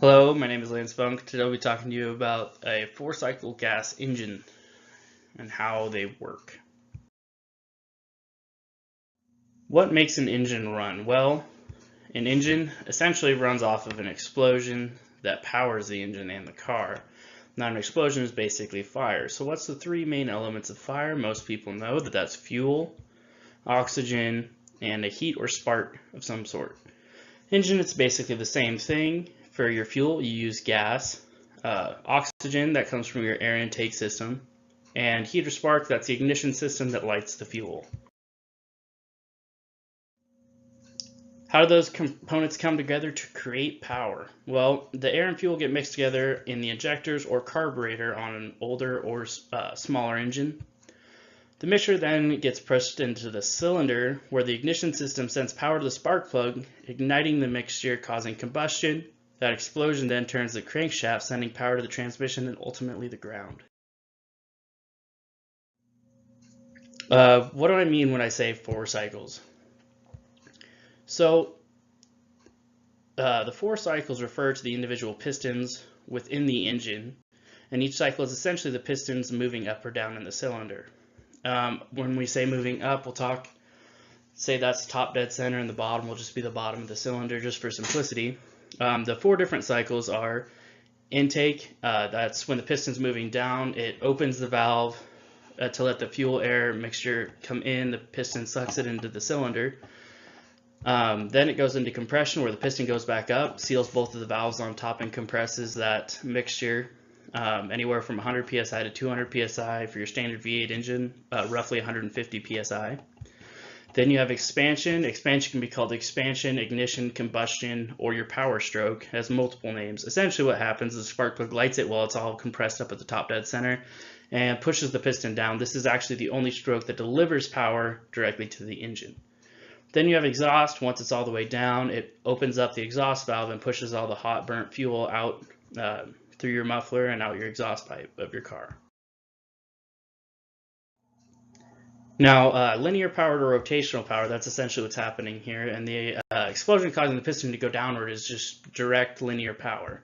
Hello, my name is Lance Funk. Today I'll be talking to you about a four-cycle gas engine and how they work. What makes an engine run? Well, an engine essentially runs off of an explosion that powers the engine and the car. Now, an explosion is basically fire. So what's the three main elements of fire? Most people know that that's fuel, oxygen, and a heat or spark of some sort. Engine, it's basically the same thing. For your fuel, you use gas, oxygen that comes from your air intake system, and heat or spark, that's the ignition system that lights the fuel. How do those components come together to create power? Well, the air and fuel get mixed together in the injectors or carburetor on an older or smaller engine. The mixture then gets pushed into the cylinder where the ignition system sends power to the spark plug, igniting the mixture, causing combustion. That explosion then turns the crankshaft, sending power to the transmission and ultimately the ground. What do I mean when I say four cycles? So the four cycles refer to the individual pistons within the engine, and each cycle is essentially the pistons moving up or down in the cylinder. When we say moving up, we'll say that's top dead center, and the bottom will just be the bottom of the cylinder, just for simplicity. The four different cycles are intake, that's when the piston's moving down, it opens the valve to let the fuel air mixture come in, the piston sucks it into the cylinder. Then it goes into compression where the piston goes back up, seals both of the valves on top and compresses that mixture anywhere from 100 psi to 200 psi for your standard V8 engine, roughly 150 psi. Then you have expansion. Expansion can be called expansion, ignition, combustion, or your power stroke. It has multiple names. Essentially what happens is the spark plug lights it while it's all compressed up at the top dead center and pushes the piston down. This is actually the only stroke that delivers power directly to the engine. Then you have exhaust. Once it's all the way down, it opens up the exhaust valve and pushes all the hot burnt fuel out through your muffler and out your exhaust pipe of your car. Now, linear power to rotational power, that's essentially what's happening here, and the explosion causing the piston to go downward is just direct linear power.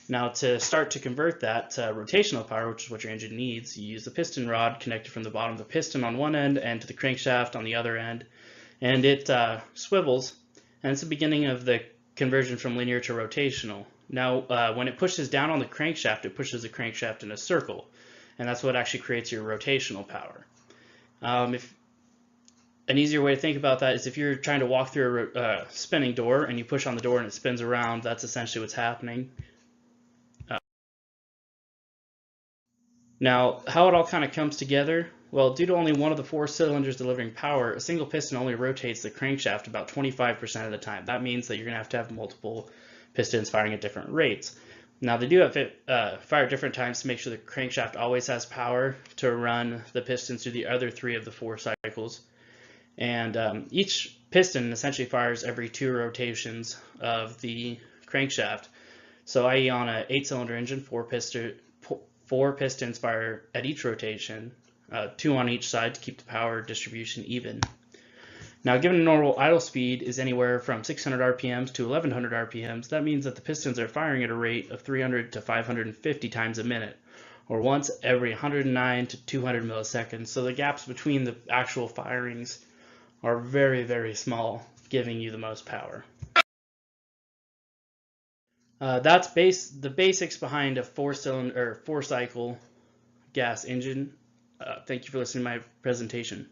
Now, to start to convert that to rotational power, which is what your engine needs, you use the piston rod connected from the bottom of the piston on one end and to the crankshaft on the other end, and it swivels, and it's the beginning of the conversion from linear to rotational. Now, when it pushes down on the crankshaft, it pushes the crankshaft in a circle, and that's what actually creates your rotational power. If an easier way to think about that is if you're trying to walk through a spinning door and you push on the door and it spins around, that's essentially what's happening. Now, how it all kind of comes together? Well, due to only one of the four cylinders delivering power, a single piston only rotates the crankshaft about 25% of the time. That means that you're going to have multiple pistons firing at different rates. Now, they do have it fire at different times to make sure the crankshaft always has power to run the pistons through the other three of the four cycles. And each piston essentially fires every 2 rotations of the crankshaft. So i.e. on an 8-cylinder engine, 4 pistons fire at each rotation, 2 on each side to keep the power distribution even. Now, given a normal idle speed is anywhere from 600 RPMs to 1100 RPMs, that means that the pistons are firing at a rate of 300 to 550 times a minute, or once every 109 to 200 milliseconds. So the gaps between the actual firings are very, very small, giving you the most power. That's the basics behind a four-cycle gas engine. Thank you for listening to my presentation.